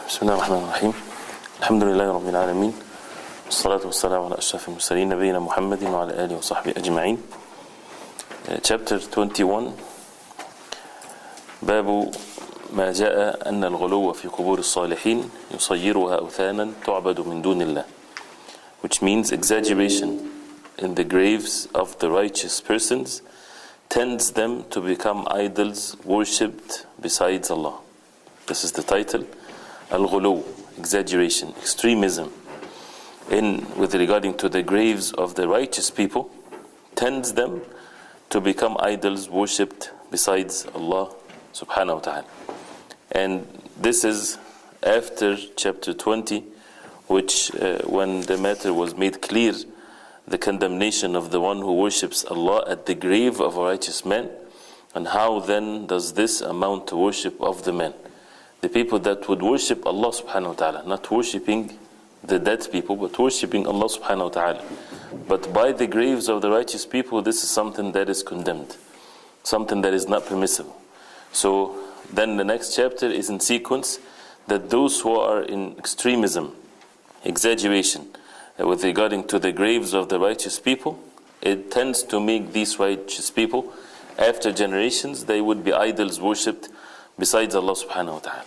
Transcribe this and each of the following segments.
بسم الله الرحمن الرحيم. الحمد لله رب العالمين، والصلاة والسلام على أشرف المرسلين نبينا محمد وعلى آله وصحبه أجمعين. Chapter 21. باب ما جاء أن الغلو في قبور الصالحين يصيرها أوثانا تعبد من دون الله, which means exaggeration in the graves of the righteous persons tends them to become idols worshipped besides Allah. This is the title. Al-Ghulu, exaggeration, extremism with regarding to the graves of the righteous people tends them to become idols worshipped besides Allah subhanahu wa ta'ala. And this is after chapter 20, which when the matter was made clear, the condemnation of the one who worships Allah at the grave of a righteous man, and how then does this amount to worship of the man? The people that would worship Allah subhanahu wa ta'ala, not worshipping the dead people, but worshipping Allah subhanahu wa ta'ala. But by the graves of the righteous people, this is something that is condemned, something that is not permissible. So then the next chapter is in sequence, that those who are in extremism, exaggeration, with regarding to the graves of the righteous people, it tends to make these righteous people, after generations, they would be idols worshipped besides Allah subhanahu wa ta'ala.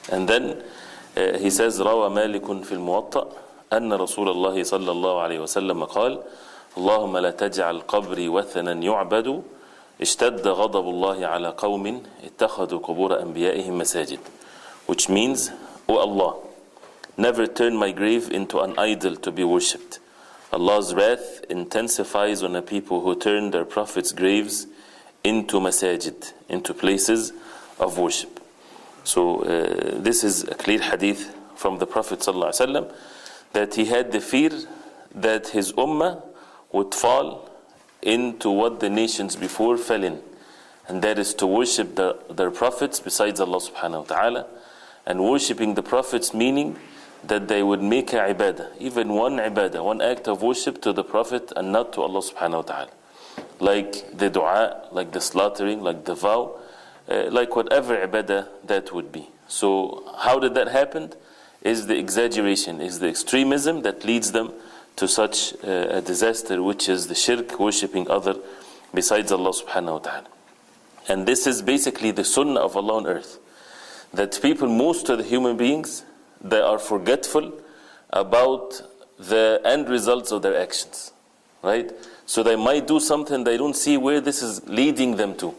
And then he says, روى مالك في الموطأ أن رسول الله صلى الله عليه وسلم قال اللهم لا تجعل قبري وثنا يعبد اشتد غضب الله على قوم اتخذوا قبور أنبيائهم مساجد, which means, O Allah, never turn my grave into an idol to be worshipped. Allah's wrath intensifies on a people who turn their prophets' graves into masajid, into places of worship. So this is a clear hadith from the Prophet ﷺ, that he had the fear that his ummah would fall into what the nations before fell in, and that is to worship their prophets besides Allah subhanahu wa ta'ala. And worshipping the prophets meaning that they would make a ibadah, even one ibadah, one act of worship to the Prophet and not to Allah subhanahu wa ta'ala, like the dua, like the slaughtering, like the vow, like whatever ibadah that would be. So how did that happen? Is the exaggeration, is the extremism that leads them to such a disaster, which is the shirk, worshipping other besides Allah subhanahu wa ta'ala. And this is basically the sunnah of Allah on earth, that people, most of the human beings, they are forgetful about the end results of their actions, right? So they might do something, they don't see where this is leading them to.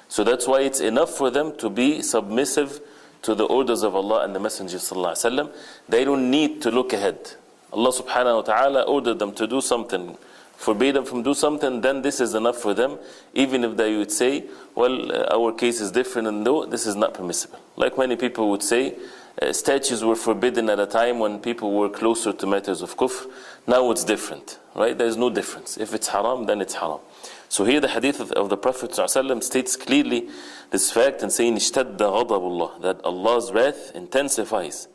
So that's why it's enough for them to be submissive to the orders of Allah and the Messenger sallallahu alaihi wasallam. They don't need to look ahead. Allah subhanahu wa ta'ala ordered them to do something, forbade them from do something, then this is enough for them, even if they would say, well, our case is different, and no, this is not permissible. Like many people would say, statues were forbidden at a time when people were closer to matters of kufr. Now it's different, right? There is no difference. If it's haram, then it's haram. So here the hadith of the Prophet ﷺ states clearly this fact and saying, اشتد غضب الله, that Allah's wrath intensifies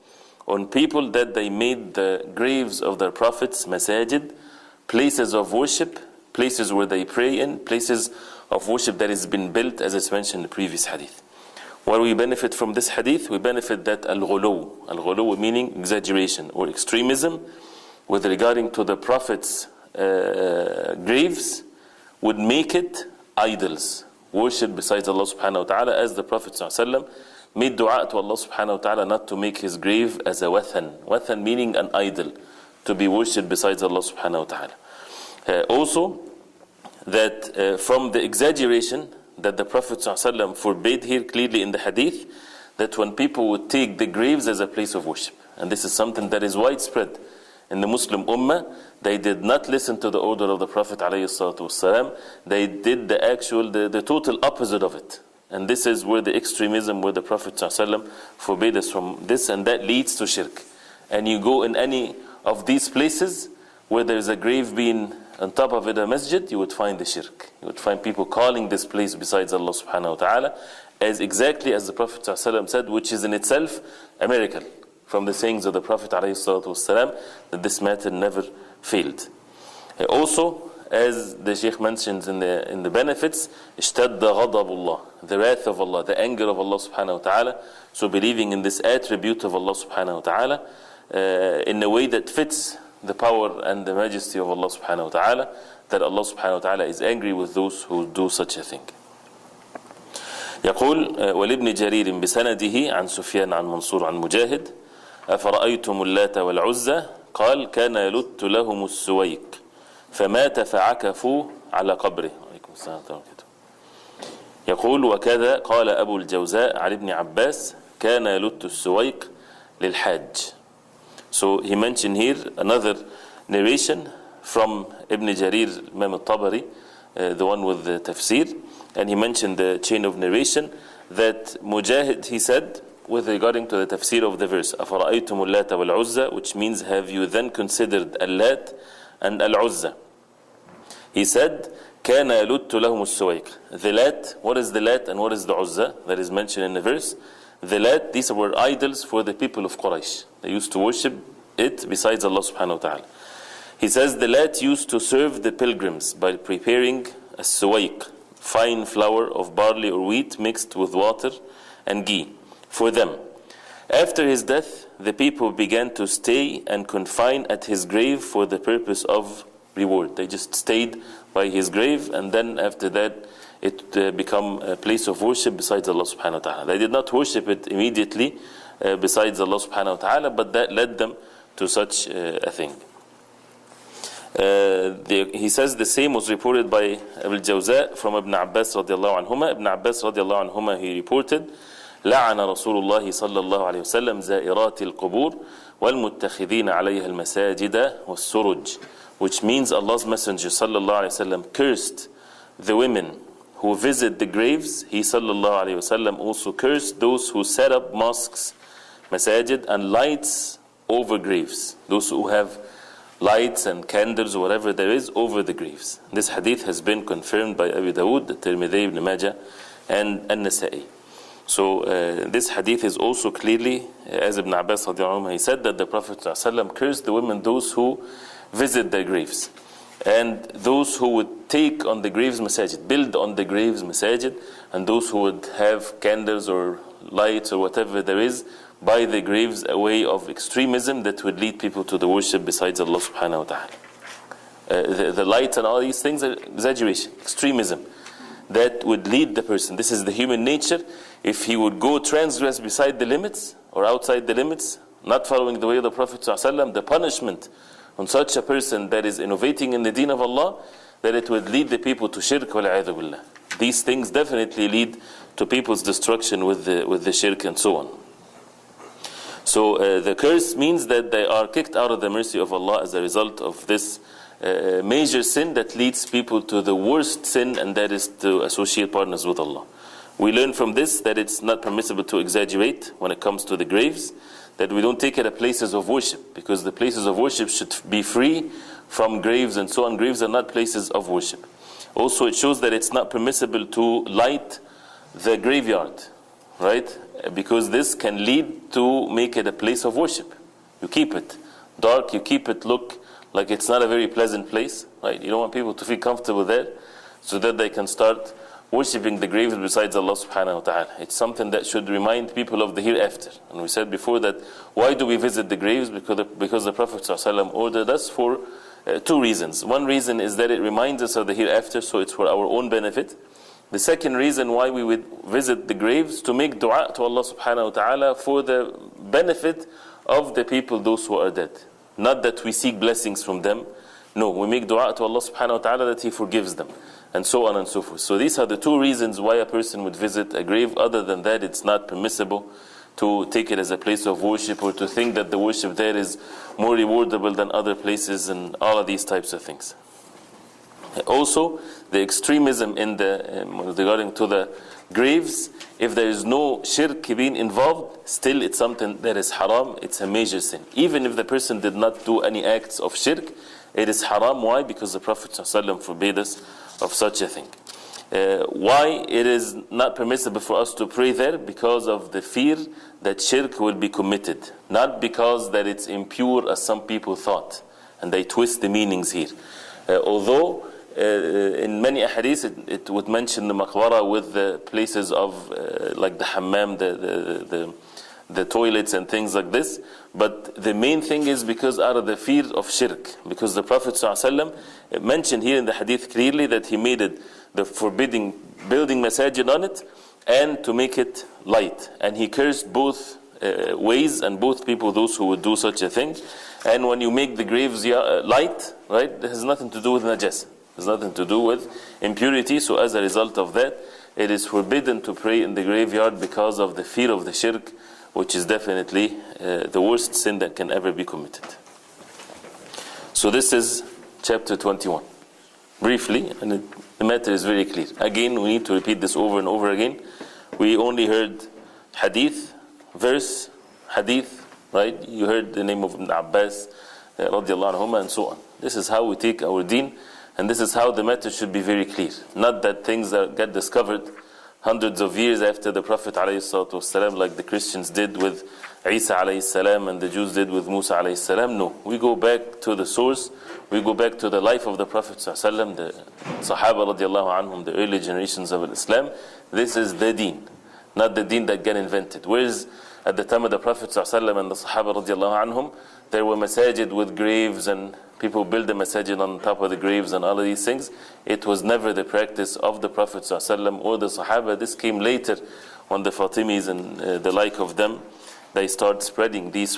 on people that they made the graves of their prophets masajid, places of worship, places where they pray in, places of worship that has been built, as it's mentioned in the previous hadith. What we benefit from this hadith? We benefit that al-ghulu meaning exaggeration or extremism with regarding to the prophets' graves would make it idols, worship besides Allah subhanahu wa ta'ala, as the Prophet ﷺ made dua to Allah subhanahu wa ta'ala not to make his grave as a wathan meaning an idol, to be worshipped besides Allah subhanahu wa ta'ala. Also, that from the exaggeration that the Prophet ﷺ forbade here clearly in the hadith, that when people would take the graves as a place of worship, and this is something that is widespread in the Muslim Ummah, they did not listen to the order of the Prophet ﷺ. They did the total opposite of it. And this is where the extremism, where the Prophet ﷺ forbade us from this, and that leads to shirk. And you go in any of these places where there is a grave being on top of it, a masjid, you would find the shirk. You would find people calling this place besides Allah subhanahu wa ta'ala, as exactly as the Prophet ﷺ said, which is in itself a miracle from the sayings of the Prophet ﷺ, that this matter never failed. Also, as the Shaykh mentions in the benefits, اشتد غضب الله, the wrath of Allah, the anger of Allah subhanahu wa ta'ala. So believing in this attribute of Allah subhanahu wa ta'ala in a way that fits the power and the majesty of Allah subhanahu wa ta'ala, that Allah subhanahu wa ta'ala is angry with those who do such a thing. يقول ولابن جرير بسنده عن سفيان عن منصور عن مجاهد أفرأيتم اللات والعزى قال كان يلت لهم السويق فمات فعكفوا على قبره. عليكم السلام ورحمة الله. يقول وكذا قال أبو الجوزاء عن ابن عباس كان يلت السويق للحاج. So he mentioned here another narration from Ibn Jarir Imam al-Tabari, the one with the tafsir, and he mentioned the chain of narration that Mujahid, he said, with regarding to the tafsir of the verse, أَفَرَأَيْتُمُ اللَّاتَ وَالْعُزَّى, which means have you then considered al-Lat and al-Uzza. He said, كَانَ يَلُتُّ لَهُمُ السُّوَيْقِ. The Lat, what is the Lat and what is the Uzza? That is mentioned in the verse. The Lat, these were idols for the people of Quraysh. They used to worship it besides Allah subhanahu wa ta'ala. He says the Lat used to serve the pilgrims by preparing a suwaiq, fine flour of barley or wheat mixed with water and ghee for them. After his death, the people began to stay and confine at his grave for the purpose of reward. They just stayed by his grave, and then after that it became a place of worship besides Allah subhanahu wa ta'ala. They did not worship it immediately besides Allah subhanahu wa ta'ala, but that led them to such a thing. He says the same was reported by Abu al-Jawza from Ibn Abbas radiallahu anhuma. Ibn Abbas radiallahu anhuma, he reported لعن رسول الله صلى الله عليه وسلم زائرات القبور والمتخذين عليها المساجد والسرج, which means Allah's Messenger صلى الله عليه وسلم cursed the women who visit the graves. He صلى الله عليه وسلم also cursed those who set up mosques, masajid, and lights over graves, those who have lights and candles or whatever there is over the graves. This hadith has been confirmed by Abu Dawood, Tirmidhi, Ibn Majah, and An-Nasa'i. So this hadith is also clearly, as Ibn Abbas he said, that the Prophet ﷺ cursed the women, those who visit their graves, and those who would take on the graves masajid, build on the graves masajid, and those who would have candles or lights or whatever there is by the graves, a way of extremism that would lead people to the worship besides Allah subhanahu wa ta'ala. The lights and all these things are exaggeration, extremism that would lead the person. This is the human nature. If he would go transgress beside the limits or outside the limits, not following the way of the Prophet ﷺ, the punishment on such a person that is innovating in the deen of Allah, that it would lead the people to shirk wal-'iyadhu billah. These things definitely lead to people's destruction with the shirk and so on. So the curse means that they are kicked out of the mercy of Allah as a result of this major sin that leads people to the worst sin, and that is to associate partners with Allah. We learn from this that it's not permissible to exaggerate when it comes to the graves, that we don't take it as places of worship, because the places of worship should be free from graves and so on. Graves are not places of worship. Also, it shows that it's not permissible to light the graveyard, right? Because this can lead to make it a place of worship. You keep it dark, you keep it look like it's not a very pleasant place, right? You don't want people to feel comfortable there, so that they can start worshipping the graves besides Allah subhanahu wa ta'ala. It's something that should remind people of the hereafter. And we said before that, why do we visit the graves? Because the Prophet ﷺ ordered us for two reasons. One reason is that it reminds us of the hereafter, so it's for our own benefit. The second reason why we would visit the graves, to make dua to Allah subhanahu wa ta'ala for the benefit of the people, those who are dead. Not that we seek blessings from them. No, we make dua to Allah subhanahu wa ta'ala that He forgives them, and so on and so forth. So these are the two reasons why a person would visit a grave. Other than that, it's not permissible to take it as a place of worship, or to think that the worship there is more rewardable than other places, and all of these types of things. Also, the extremism in regarding to the graves, if there is no shirk being involved, still it's something that is haram, it's a major sin. Even if the person did not do any acts of shirk, it is haram. Why? Because the Prophet ﷺ forbade us of such a thing. Why it is not permissible for us to pray there? Because of the fear that shirk will be committed, not because that it's impure as some people thought, and they twist the meanings here. Although in many ahadith it would mention the maqbara with the places of like the hammam, the toilets and things like this. But the main thing is because out of the fear of shirk, because the Prophet ﷺ mentioned here in the hadith clearly that he made it the forbidding building masajid on it and to make it light, and he cursed both ways and both people, those who would do such a thing. And when you make the graves light, right, it has nothing to do with najasa, has nothing to do with impurity. So as a result of that, it is forbidden to pray in the graveyard because of the fear of the shirk, which is definitely the worst sin that can ever be committed. So this is chapter 21. Briefly, and the matter is very clear. Again, we need to repeat this over and over again. We only heard hadith, verse, hadith, right? You heard the name of Ibn Abbas, radiallahu anhuma, and so on. This is how we take our deen, and this is how the matter should be very clear. Not that things that get discovered hundreds of years after the Prophet ﷺ, like the Christians did with Isa ﷺ and the Jews did with Musa ﷺ. No, we go back to the source. We go back to the life of the Prophet ﷺ, the Sahaba radiallahu anhum, the early generations of Islam. This is the deen, not the deen that get invented. Whereas at the time of the Prophet ﷺ and the Sahaba radiallahu anhum, there were masajid with graves and people build the masajid on top of the graves and all of these things. It was never the practice of the Prophet ﷺ or the Sahaba. This came later when the Fatimis and the like of them, they start spreading these